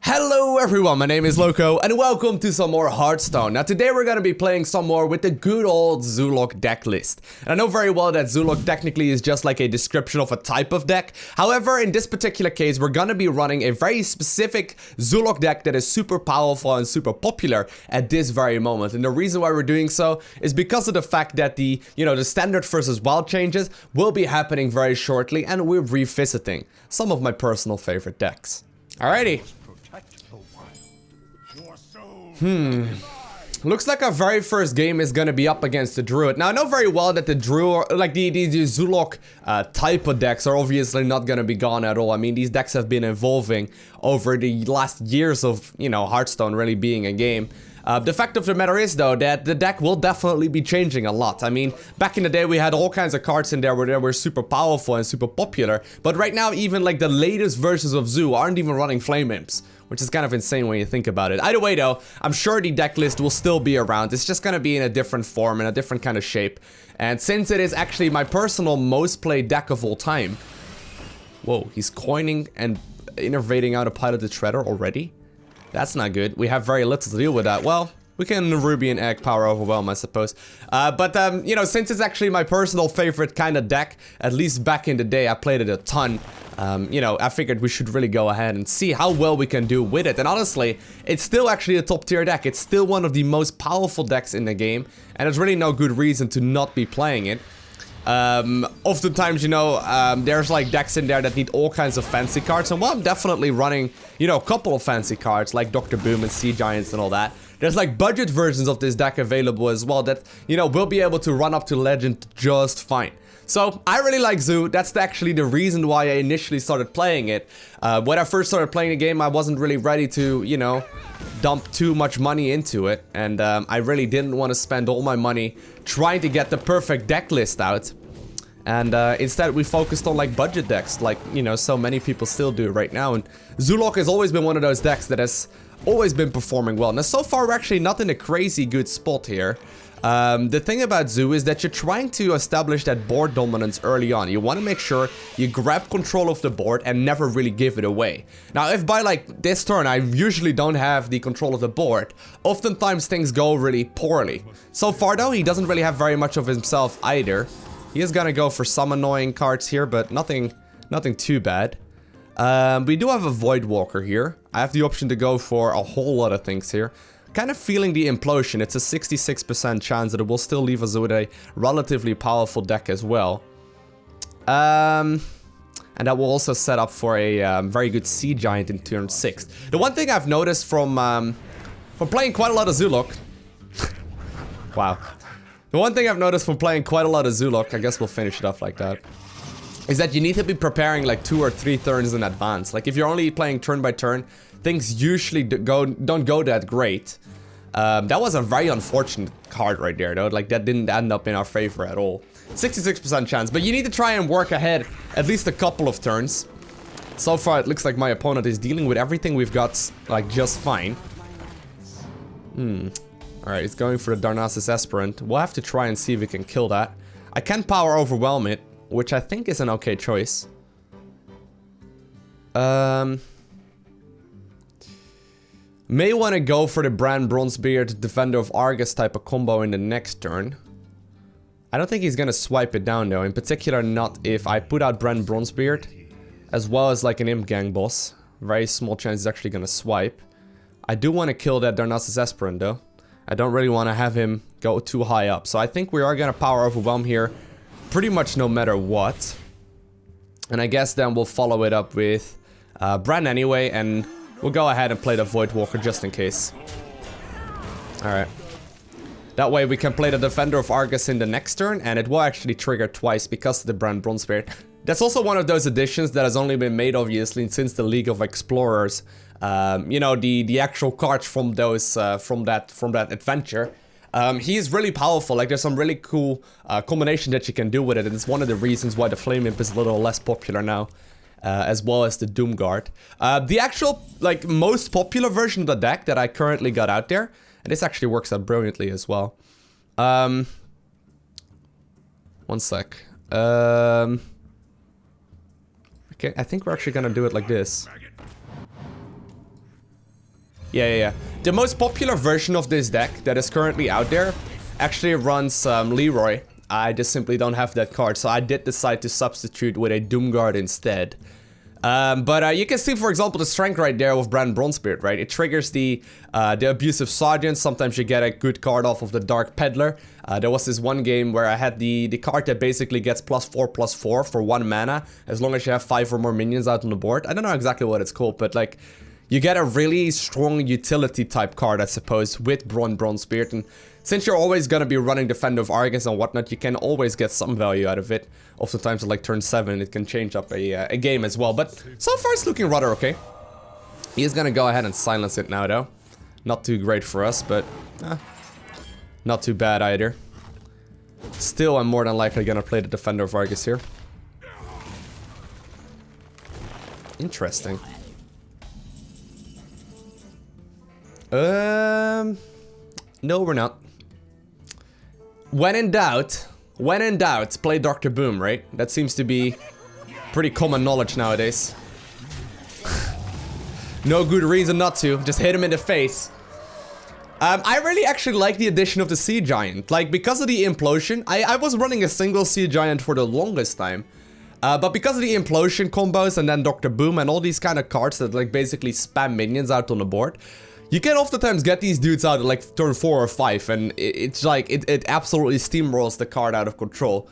Hello everyone, my name is Lowko and welcome to some more Hearthstone. Now today we're gonna be playing some more with the good old Zoolock deck list. And I know very well that Zoolock technically is just like a description of a type of deck. However, in this particular case, we're gonna be running a very specific Zoolock deck that is super powerful and super popular at this very moment. And the reason why we're doing so is because of the fact that the standard versus wild changes will be happening very shortly, and we're revisiting some of my personal favorite decks. Alrighty. Looks like our very first game is gonna be up against the Druid. Now I know very well that the Druid, like the Zoolock type of decks are obviously not gonna be gone at all. I mean, these decks have been evolving over the last years of, Hearthstone really being a game. The fact of the matter is though that the deck will definitely be changing a lot. I mean, back in the day we had all kinds of cards in there where they were super powerful and super popular, but right now even like the latest versions of Zoo aren't even running Flame Imps, which is kind of insane when you think about it. Either way though, I'm sure the deck list will still be around. It's just gonna be in a different form, in a different kind of shape. And since it is actually my personal most played deck of all time... Whoa, he's coining and innovating out a Pilot the Shredder already? That's not good. We have very little to deal with that. Well, we can Nerubian Egg power overwhelm, I suppose. Since it's actually my personal favorite kind of deck, at least back in the day, I played it a ton. I figured we should really go ahead and see how well we can do with it. And honestly, it's still actually a top tier deck. It's still one of the most powerful decks in the game, and there's really no good reason to not be playing it. Oftentimes, there's like decks in there that need all kinds of fancy cards, and while I'm definitely running, a couple of fancy cards like Dr. Boom and Sea Giants and all that, there's like budget versions of this deck available as well that, will be able to run up to Legend just fine. So, I really like Zoo. That's actually the reason why I initially started playing it. When I first started playing the game, I wasn't really ready to, dump too much money into it. And I really didn't want to spend all my money trying to get the perfect deck list out. And instead we focused on like budget decks, like, so many people still do right now. And Zoolock has always been one of those decks that has always been performing well. Now, so far we're actually not in a crazy good spot here. The thing about Zoo is that you're trying to establish that board dominance early on. You want to make sure you grab control of the board and never really give it away. Now, if by like this turn I usually don't have the control of the board, oftentimes things go really poorly. So far though, he doesn't really have very much of himself either. He is gonna go for some annoying cards here, but nothing too bad. We do have a Voidwalker here. I have the option to go for a whole lot of things here. Kind of feeling the Imp-losion. It's a 66% chance that it will still leave us with a relatively powerful deck as well. And that will also set up for a very good Sea Giant in turn 6. The one thing I've noticed from playing quite a lot of Zoolock... Wow. The one thing I've noticed from playing quite a lot of Zoolock, I guess we'll finish it off like that, is that you need to be preparing like 2 or 3 turns in advance. Like if you're only playing turn by turn, things usually don't go that great. That was a very unfortunate card right there though, like that didn't end up in our favor at all. 66% chance, but you need to try and work ahead at least a couple of turns. So far it looks like my opponent is dealing with everything we've got like just fine. Alright, he's going for the Darnassus Aspirant. We'll have to try and see if we can kill that. I can power overwhelm it, which I think is an okay choice. May want to go for the Brann Bronzebeard, Defender of Argus type of combo in the next turn. I don't think he's gonna swipe it down though, in particular not if I put out Brann Bronzebeard, as well as like an Imp Gang Boss. Very small chance he's actually gonna swipe. I do want to kill that Darnassus Aspirant though. I don't really want to have him go too high up. So I think we are going to power overwhelm here pretty much no matter what. And I guess then we'll follow it up with Brann anyway. And we'll go ahead and play the Voidwalker just in case. Alright. That way we can play the Defender of Argus in the next turn. And it will actually trigger twice because of the Brann Bronzebeard. That's also one of those additions that has only been made obviously since the League of Explorers. The actual cards from those from that adventure. He is really powerful. Like there's some really cool combination that you can do with it, and it's one of the reasons why the Flame Imp is a little less popular now, as well as the Doomguard. The actual like most popular version of the deck that I currently got out there, and this actually works out brilliantly as well. One sec. Okay, I think we're actually gonna do it like this. Yeah. The most popular version of this deck that is currently out there actually runs Leroy. I just simply don't have that card, so I did decide to substitute with a Doomguard instead. But you can see, for example, the strength right there with Brann Bronzebeard, right? It triggers the Abusive Sergeant. Sometimes you get a good card off of the Dark Peddler. There was this one game where I had the card that basically gets +4/+4 for 1 mana, as long as you have 5 or more minions out on the board. I don't know exactly what it's called, but like, you get a really strong utility type card, I suppose, with Brann Bronzebeard. And since you're always gonna be running Defender of Argus and whatnot, you can always get some value out of it. Oftentimes at like turn 7, it can change up a game as well. But so far it's looking rather okay. He is gonna go ahead and silence it now though. Not too great for us, but not too bad either. Still, I'm more than likely gonna play the Defender of Argus here. Interesting. No, we're not. When in doubt, play Dr. Boom, right? That seems to be pretty common knowledge nowadays. No good reason not to. Just hit him in the face. I really actually like the addition of the Sea Giant. Like, because of the Imp-losion, I was running a single Sea Giant for the longest time. But because of the Imp-losion combos and then Dr. Boom and all these kind of cards that like basically spam minions out on the board, you can oftentimes get these dudes out at like turn 4 or 5, and it's like, it absolutely steamrolls the card out of control.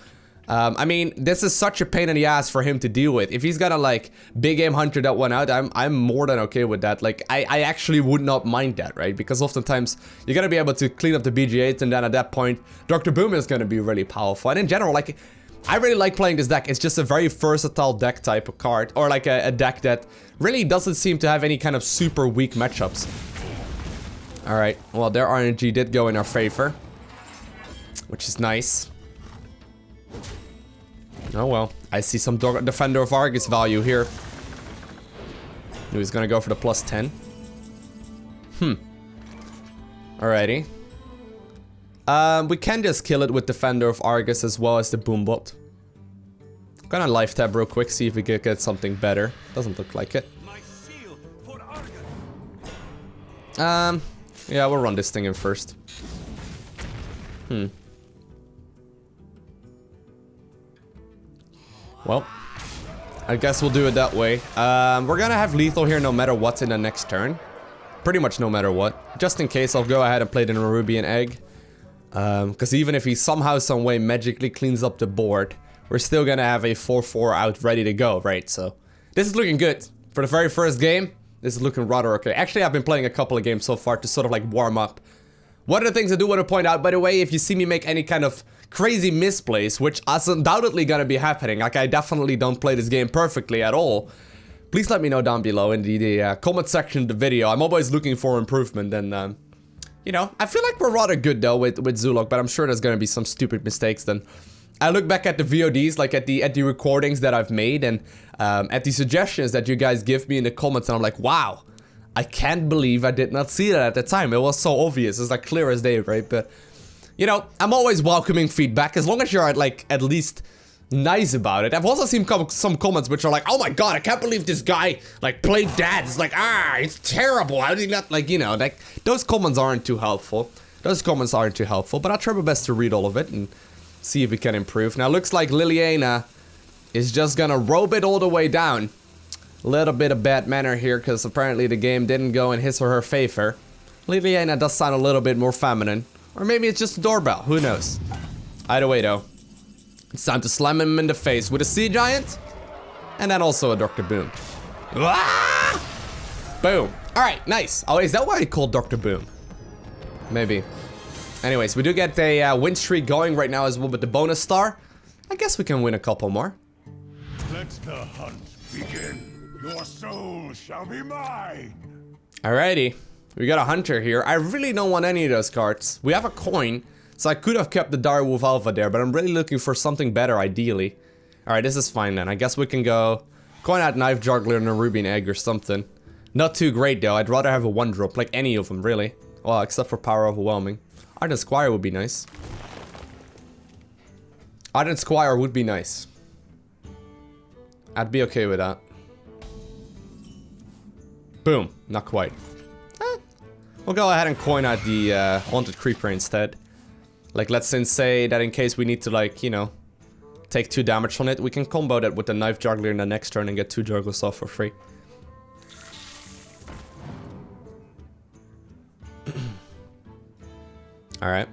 I mean, this is such a pain in the ass for him to deal with. If he's gonna like big aim hunter that one out, I'm more than okay with that. Like, I actually would not mind that, right? Because oftentimes you're gonna be able to clean up the BG8, and then at that point, Dr. Boom is gonna be really powerful. And in general, like, I really like playing this deck. It's just a very versatile deck type of card, or like a deck that really doesn't seem to have any kind of super weak matchups. Alright, well, their RNG did go in our favor, which is nice. Oh well, I see some Defender of Argus value here. He's gonna go for the +10. Alrighty. We can just kill it with Defender of Argus as well as the Boombot. Gonna life tab real quick, see if we can get something better. Doesn't look like it. Yeah, we'll run this thing in first. Well, I guess we'll do it that way. We're gonna have lethal here no matter what's in the next turn. Pretty much no matter what. Just in case, I'll go ahead and play the Nerubian Egg. Because even if he somehow, some way magically cleans up the board, we're still gonna have a 4/4 out ready to go, right? So, this is looking good. For the very first game, this is looking rather okay. Actually, I've been playing a couple of games so far to sort of like warm up. One of the things I do want to point out, by the way, if you see me make any kind of crazy misplays, which is undoubtedly gonna be happening, like I definitely don't play this game perfectly at all, please let me know down below in the comment section of the video. I'm always looking for improvement, and you know, I feel like we're rather good though with Zoolock, but I'm sure there's gonna be some stupid mistakes then. I look back at the VODs, like at the recordings that I've made, and at the suggestions that you guys give me in the comments, and I'm like, wow, I can't believe I did not see that at the time. It was so obvious. It's like clear as day, right? But, you know, I'm always welcoming feedback, as long as you're like at least nice about it. I've also seen some comments which are like, oh my god, I can't believe this guy like played that. It's like, it's terrible. How did he not, like, you know, like, those comments aren't too helpful. But I'll try my best to read all of it and see if we can improve. Now, looks like Liliana is just gonna robe it all the way down. A little bit of bad manner here, because apparently the game didn't go in his or her favor. Liliana does sound a little bit more feminine. Or maybe it's just a doorbell, who knows. Either way though, it's time to slam him in the face with a Sea Giant, and then also a Dr. Boom. Ah! Boom. Alright, nice. Oh, is that why I called Dr. Boom? Maybe. Anyways, we do get a win streak going right now as well with the bonus star. I guess we can win a couple more. Let the hunt begin. Your soul shall be mine. Alrighty. We got a hunter here. I really don't want any of those cards. We have a coin, so I could have kept the Direwolf Alpha there, but I'm really looking for something better, ideally. Alright, this is fine then. I guess we can go coin out Knife Juggler and a Nerubian Egg or something. Not too great though. I'd rather have a 1-drop, like any of them, really. Well, except for Power Overwhelming. Argent Squire would be nice. Argent Squire would be nice. I'd be okay with that. Boom. Not quite. We'll go ahead and coin out the Haunted Creeper instead. Like, let's say that in case we need to, like, you know, take 2 damage on it, we can combo that with the Knife Juggler in the next turn and get 2 Jugglers off for free. Alright.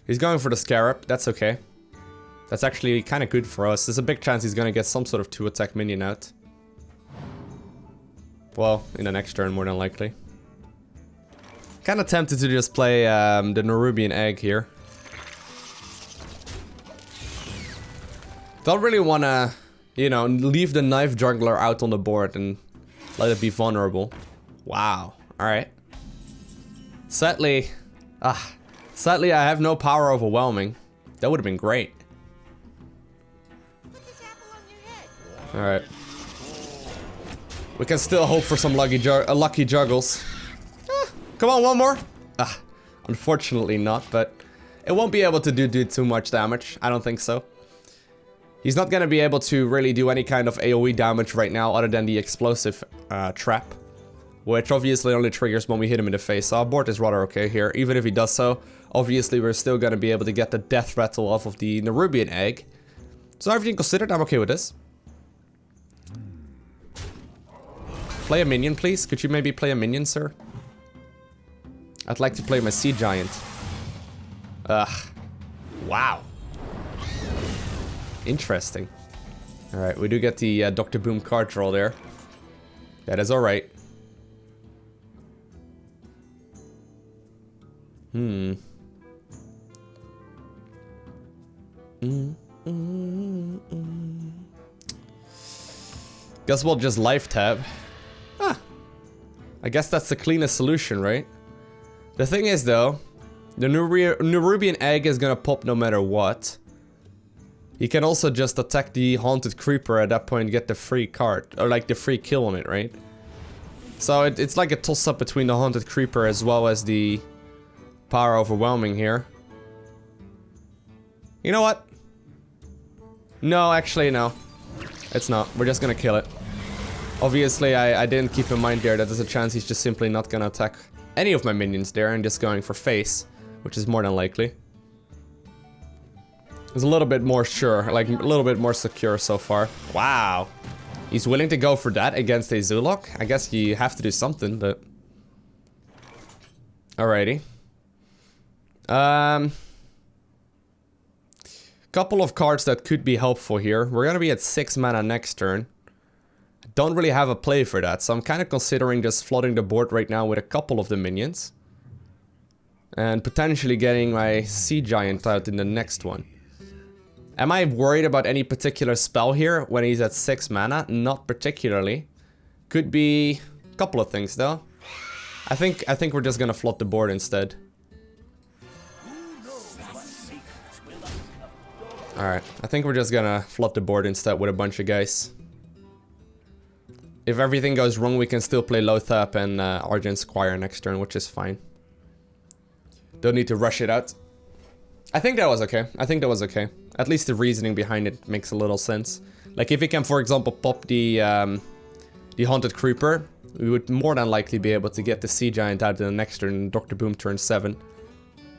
He's going for the Scarab, that's okay. That's actually kind of good for us. There's a big chance he's gonna get some sort of 2-attack minion out. Well, in the next turn more than likely. Kinda tempted to just play the Nerubian Egg here. Don't really wanna, you know, leave the Knife Juggler out on the board and let it be vulnerable. Wow, alright. Sadly, sadly I have no power overwhelming. That would have been great. Alright. We can still hope for some lucky juggles. Come on, one more. Unfortunately not, but it won't be able to do too much damage. I don't think so. He's not gonna be able to really do any kind of AoE damage right now other than the explosive trap. Which obviously only triggers when we hit him in the face. So our board is rather okay here. Even if he does so, obviously we're still gonna be able to get the death rattle off of the Nerubian Egg. So everything considered, I'm okay with this. Play a minion, please. Could you maybe play a minion, sir? I'd like to play my Sea Giant. Wow. Interesting. Alright, we do get the Dr. Boom card draw there. That is alright. Guess we'll just life tab. I guess that's the cleanest solution, right? The thing is, though, the Nerubian Egg is gonna pop no matter what. He can also just attack the Haunted Creeper at that point and get the free card, or like the free kill on it, right? So it's like a toss-up between the Haunted Creeper as well as the Power Overwhelming here. You know what? No, actually no. It's not. We're just gonna kill it. Obviously, I didn't keep in mind there that there's a chance he's just simply not gonna attack any of my minions there and just going for face, which is more than likely. It's a little bit more sure, like a little bit more secure so far. Wow. He's willing to go for that against a Zoolock? I guess you have to do something, but... Alrighty. Couple of cards that could be helpful here. We're gonna be at 6 mana next turn. Don't really have a play for that, so I'm kind of considering just flooding the board right now with a couple of the minions. And potentially getting my Sea Giant out in the next one. Am I worried about any particular spell here when he's at 6 mana? Not particularly. Could be a couple of things though. I think we're just gonna flood the board instead. Alright, I think we're just gonna flood the board instead with a bunch of guys. If everything goes wrong, we can still play Loatheb and Argent Squire next turn, which is fine. Don't need to rush it out. I think that was okay. I think that was okay. At least the reasoning behind it makes a little sense. Like if we can, for example, pop the Haunted Creeper, we would more than likely be able to get the Sea Giant out in the next turn, Dr. Boom turn 7.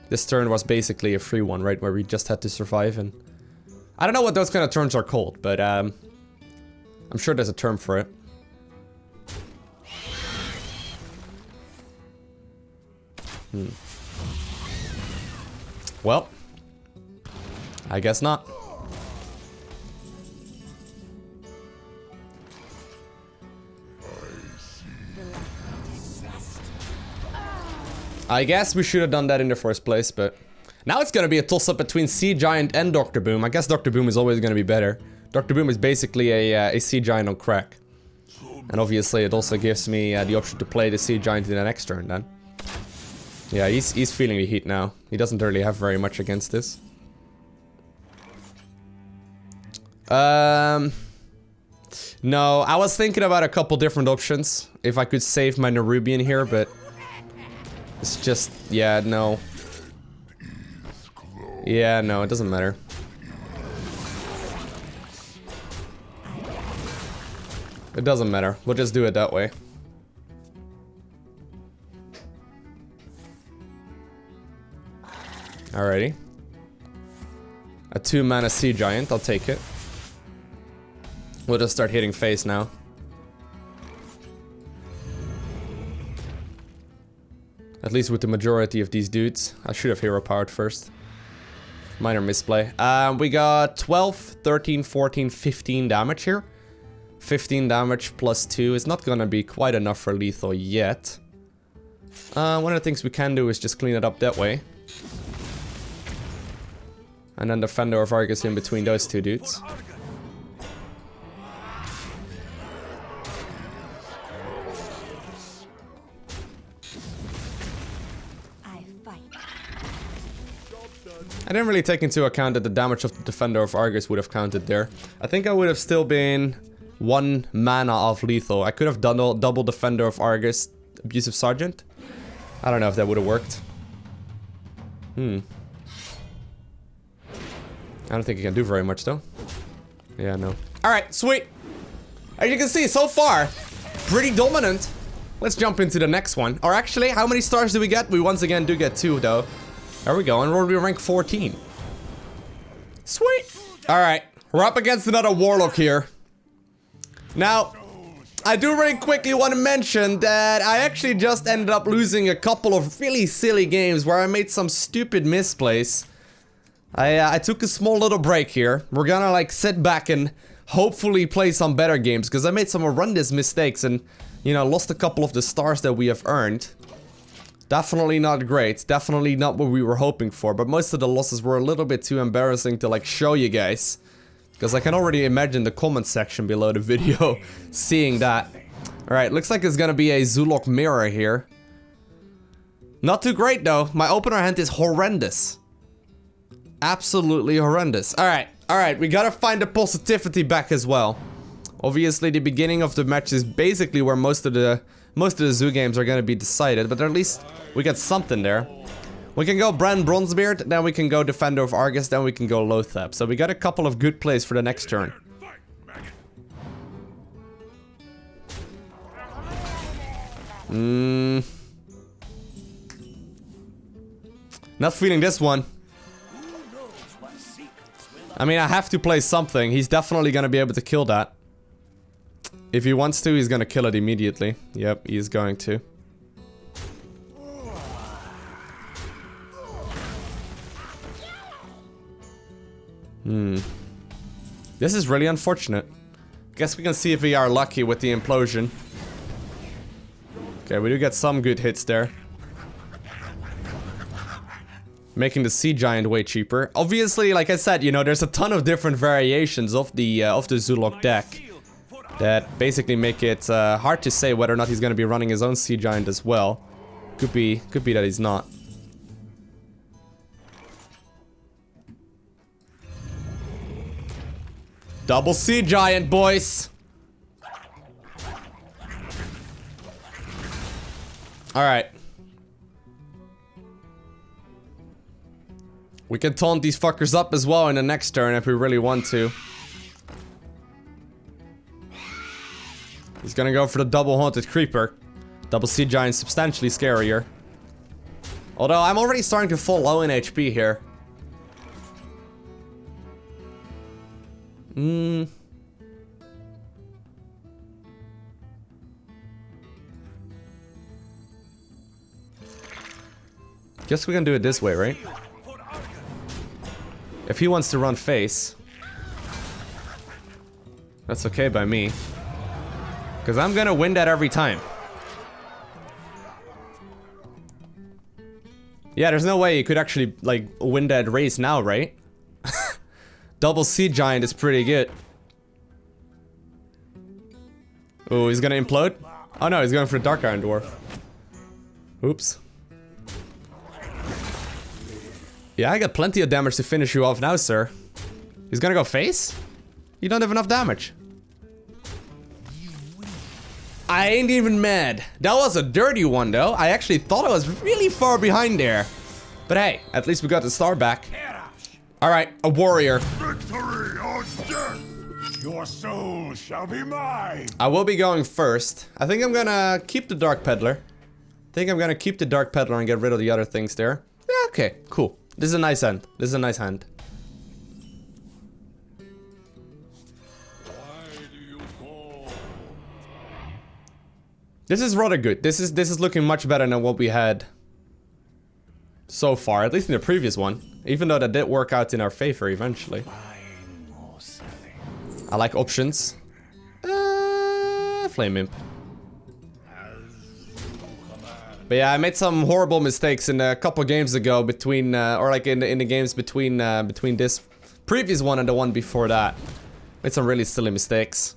This turn was basically a free one, right? Where we just had to survive, and... I don't know what those kind of turns are called, but I'm sure there's a term for it. Well, I guess not. I guess we should have done that in the first place, but now it's gonna be a toss-up between Sea Giant and Dr. Boom. I guess Dr. Boom is always gonna be better. Dr. Boom is basically a Sea Giant on crack. And obviously it also gives me the option to play the Sea Giant in the next turn then. Yeah, he's feeling the heat now. He doesn't really have very much against this. No, I was thinking about a couple different options. If I could save my Nerubian here, but... It's just... Yeah, no. Yeah, no, it doesn't matter. It doesn't matter. We'll just do it that way. Alrighty. A 2-mana Sea Giant, I'll take it. We'll just start hitting face now. At least with the majority of these dudes. I should have hero powered first. Minor misplay. We got 12, 13, 14, 15 damage here. 15 damage plus 2 is not gonna be quite enough for lethal yet. One of the things we can do is just clean it up that way. And then Defender of Argus in between those two dudes. I didn't really take into account that the damage of the Defender of Argus would have counted there. I think I would have still been 1 mana off lethal. I could have done double Defender of Argus, Abusive Sergeant. I don't know if that would have worked. I don't think he can do very much though. Yeah, no. Alright, sweet. As you can see, so far, pretty dominant. Let's jump into the next one. Or actually, how many stars do we get? We once again do get 2 though. There we go, and we'll be rank 14. Sweet. Alright, we're up against another Warlock here. Now, I do really quickly want to mention that I actually just ended up losing a couple of really silly games where I made some stupid misplays. I took a small little break here. We're gonna like sit back and hopefully play some better games because I made some horrendous mistakes and, you know, lost a couple of the stars that we have earned. Definitely not great. Definitely not what we were hoping for, but most of the losses were a little bit too embarrassing to like show you guys. Because I can already imagine the comment section below the video seeing that. Alright, looks like it's gonna be a Zoolock mirror here. Not too great though. My opener hand is horrendous. Absolutely horrendous. Alright, we gotta find the positivity back as well. Obviously the beginning of the match is basically where most of the zoo games are gonna be decided, but at least we got something there. We can go Brann Bronzebeard, then we can go Defender of Argus, then we can go Loatheb. So we got a couple of good plays for the next turn. Not feeling this one. I mean, I have to play something. He's definitely gonna be able to kill that. If he wants to, he's gonna kill it immediately. Yep, he's going to. This is really unfortunate. Guess we can see if we are lucky with the Imp-losion. Okay, we do get some good hits there. Making the Sea Giant way cheaper. Obviously, like I said, you know, there's a ton of different variations of the Zoolock deck that basically make it hard to say whether or not he's going to be running his own Sea Giant as well. Could be that he's not. Double Sea Giant, boys! Alright. We can taunt these fuckers up as well in the next turn if we really want to. He's gonna go for the double Haunted Creeper. Double Sea Giant substantially scarier. Although I'm already starting to fall low in HP here. Guess we can do it this way, right? If he wants to run face, that's okay by me. Because I'm gonna win that every time. Yeah, there's no way you could actually, like, win that race now, right? Double Sea Giant is pretty good. Oh, he's gonna implode? Oh no, he's going for the Dark Iron Dwarf. Oops. Yeah, I got plenty of damage to finish you off now, sir. He's gonna go face? You don't have enough damage. I ain't even mad. That was a dirty one, though. I actually thought I was really far behind there. But hey, at least we got the star back. Alright, a warrior. Victory or death! Your soul shall be mine! I will be going first. I think I'm gonna keep the Dark Peddler. I think I'm gonna keep the Dark Peddler and get rid of the other things there. Yeah, okay, cool. This is a nice hand. This is a nice hand. This is rather good. This is looking much better than what we had so far, at least in the previous one. Even though that did work out in our favor eventually. I like options. Flame Imp. But yeah, I made some horrible mistakes in a couple games ago between, or like in the games between this previous one and the one before that. Made some really silly mistakes.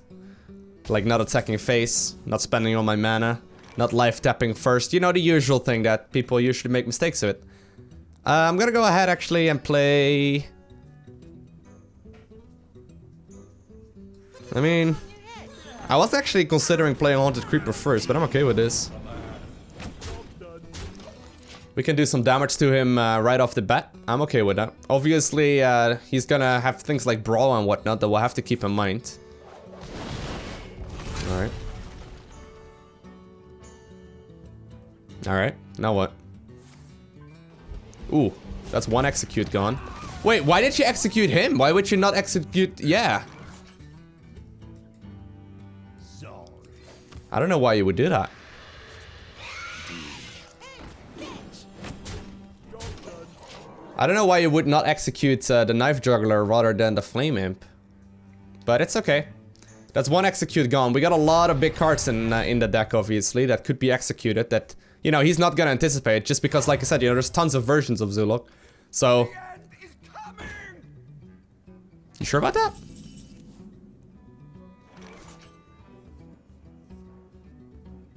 Like not attacking face, not spending all my mana, not life tapping first. You know, the usual thing that people usually make mistakes with. I'm gonna go ahead actually and play... I mean... I was actually considering playing Haunted Creeper first, but I'm okay with this. We can do some damage to him right off the bat. I'm okay with that. Obviously, he's gonna have things like Brawl and whatnot that we'll have to keep in mind. Alright. Alright, now what? Ooh, that's one execute gone. Wait, why did you execute him? Why would you not execute... Yeah. I don't know why you would do that. I don't know why you would not execute the Knife Juggler rather than the Flame Imp. But it's okay. That's one execute gone. We got a lot of big cards in the deck, obviously, that could be executed that, you know, he's not gonna anticipate, just because, like I said, you know, there's tons of versions of Zoolock. So... You sure about that?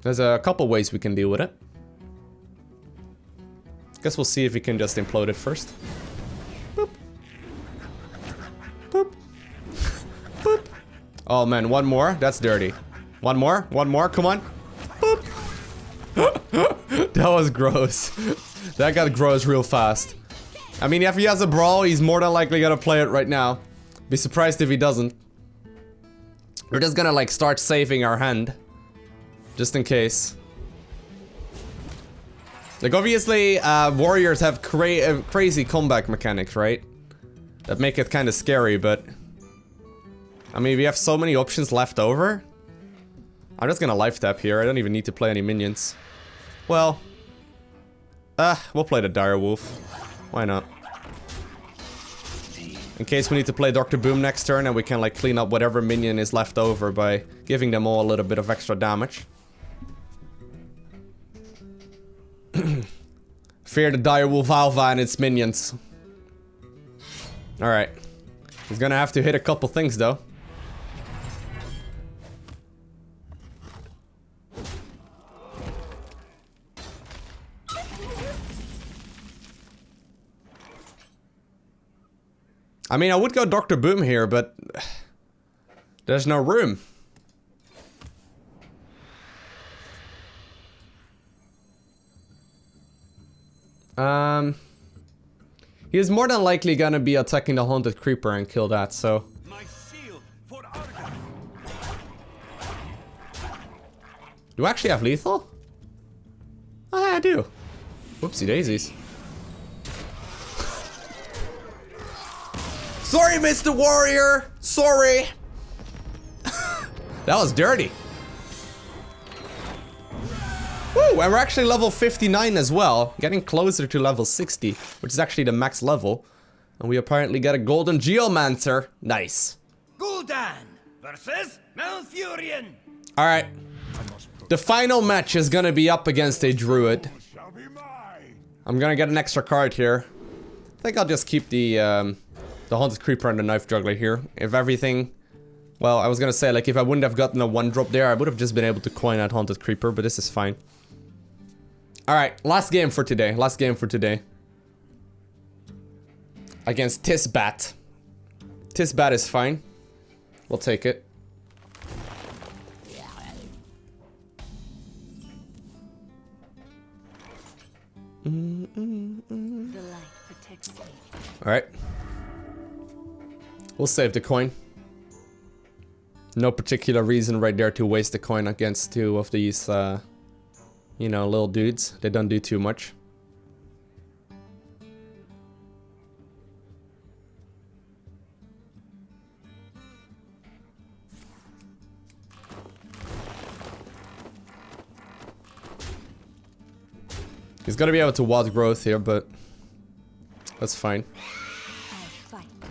There's a couple ways we can deal with it. Guess we'll see if we can just implode it first. Boop. Boop. Boop. Oh man, one more? That's dirty. One more, come on. Boop. That was gross. That got gross real fast. I mean, if he has a Brawl, he's more than likely gonna play it right now. Be surprised if he doesn't. We're just gonna like start saving our hand. Just in case. Like obviously, warriors have crazy comeback mechanics, right? That make it kind of scary, but... I mean, we have so many options left over. I'm just gonna life tap here. I don't even need to play any minions. Well... we'll play the Dire Wolf. Why not? In case we need to play Dr. Boom next turn and we can like clean up whatever minion is left over by giving them all a little bit of extra damage. Fear the Dire Wolf Alpha and its minions. Alright. He's gonna have to hit a couple things though. I mean, I would go Dr. Boom here, but there's no room. He is more than likely gonna be attacking the Haunted Creeper and kill that, so... Do I actually have lethal? Oh, yeah, I do. Whoopsie daisies. Sorry, Mr. Warrior! Sorry! That was dirty. Woo! And we're actually level 59 as well. Getting closer to level 60, which is actually the max level. And we apparently get a Golden Geomancer. Nice. Gul'dan versus Malfurion. Alright. The final match is gonna be up against a Druid. I'm gonna get an extra card here. I think I'll just keep the Haunted Creeper and the Knife Juggler here. If everything... Well, I was gonna say, like, if I wouldn't have gotten a 1-drop there, I would have just been able to coin that Haunted Creeper, but this is fine. Alright, last game for today. Last game for today. Against Tisbat. Tisbat is fine. We'll take it. Alright. We'll save the coin. No particular reason right there to waste the coin against two of these, you know, little dudes. They don't do too much. He's gonna be able to wild growth here, but that's fine.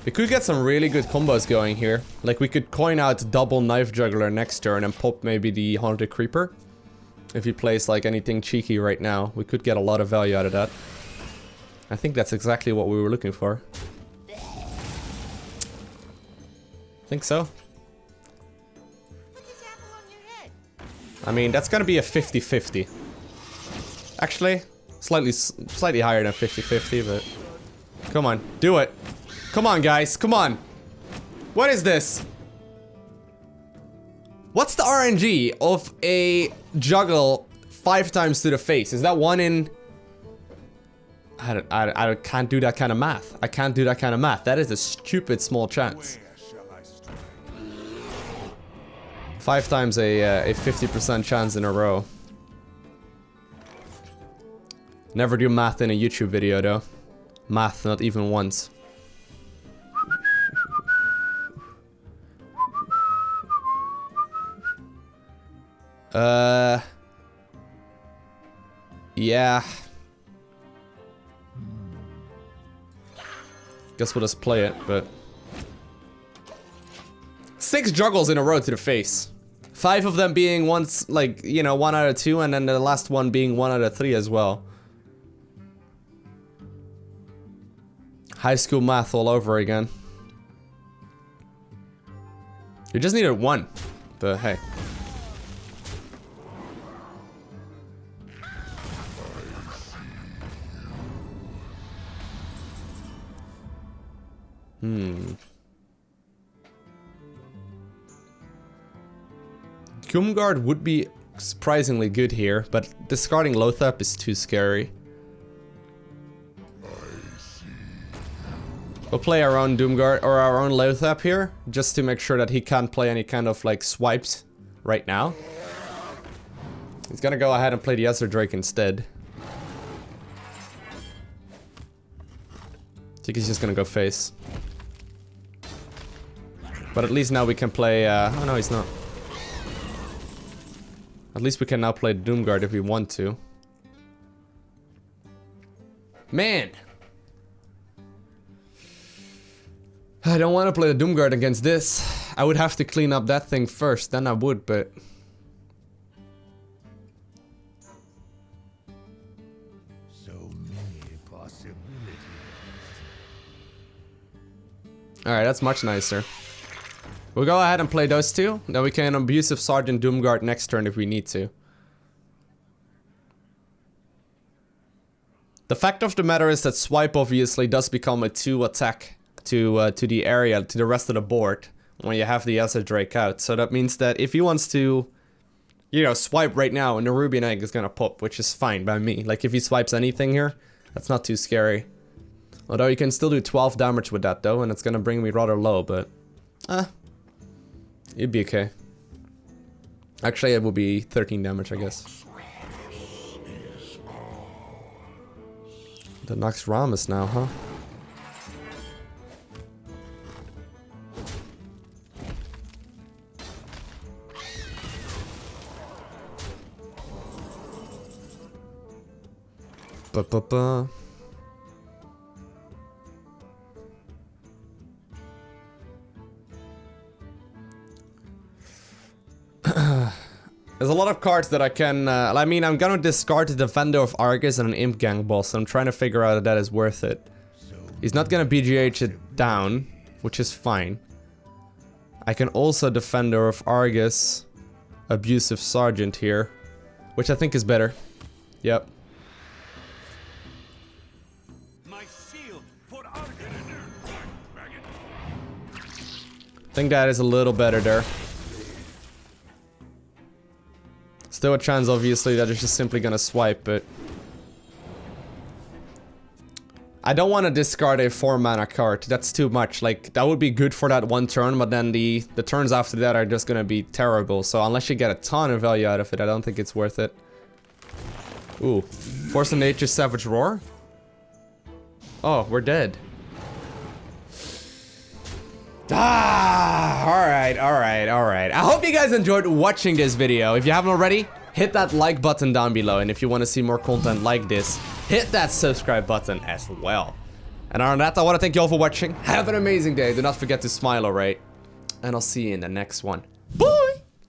We could get some really good combos going here. Like, we could coin out double Knife Juggler next turn and pop maybe the Haunted Creeper. If he plays like anything cheeky right now, we could get a lot of value out of that. I think that's exactly what we were looking for. Think so. I mean, that's gonna be a 50-50. Actually, slightly higher than 50-50, but... Come on, do it. Come on, guys, come on. What is this? What's the RNG of a juggle 5 times to the face? Is that 1 in... I can't do that kind of math. I can't do that kind of math. That is a stupid small chance. 5 times a 50% chance in a row. Never do math in a YouTube video though. Math, not even once. Yeah. Guess we'll just play it, but... 6 juggles in a row to the face. 5 of them being once, like, you know, 1 out of 2, and then the last one being 1 out of 3 as well. High school math all over again. You just needed 1, but hey. Doomguard would be surprisingly good here, but discarding Loatheb is too scary. We'll play our own Doomguard or our own Loatheb here, just to make sure that he can't play any kind of like swipes right now. He's gonna go ahead and play the Ether Drake instead. I think he's just gonna go face. But at least now we can play, oh no, he's not. At least we can now play Doomguard if we want to. Man! I don't want to play the Doomguard against this. I would have to clean up that thing first, then I would, but... So many possibilities. Alright, that's much nicer. We'll go ahead and play those 2. Then we can Abusive Sergeant Doomguard next turn if we need to. The fact of the matter is that Swipe obviously does become a 2 attack to the area, to the rest of the board, when you have the Ether Drake out. So that means that if he wants to, you know, swipe right now, a Nerubian Egg is gonna pop, which is fine by me. Like, if he swipes anything here, that's not too scary. Although you can still do 12 damage with that though, and it's gonna bring me rather low, but... it'd be okay. Actually, it will be 13 damage, I guess. The Nox Ramus now, huh? Ba-ba-ba. There's a lot of cards that I can, I mean, I'm gonna discard the Defender of Argus and an Imp Gang Boss, so I'm trying to figure out if that is worth it. He's not gonna BGH it down, which is fine. I can also Defender of Argus, Abusive Sergeant here, which I think is better. Yep. My shield for Argent. I think that is a little better there. Still a chance, obviously, that it's just simply gonna swipe, but... I don't want to discard a 4-mana card. That's too much. Like, that would be good for that 1 turn, but then the turns after that are just gonna be terrible. So unless you get a ton of value out of it, I don't think it's worth it. Ooh. Force of Nature, Savage Roar? Oh, we're dead. Alright. I hope you guys enjoyed watching this video. If you haven't already, hit that like button down below. And if you want to see more content like this, hit that subscribe button as well. And other than that, I want to thank you all for watching. Have an amazing day. Do not forget to smile, alright? And I'll see you in the next one.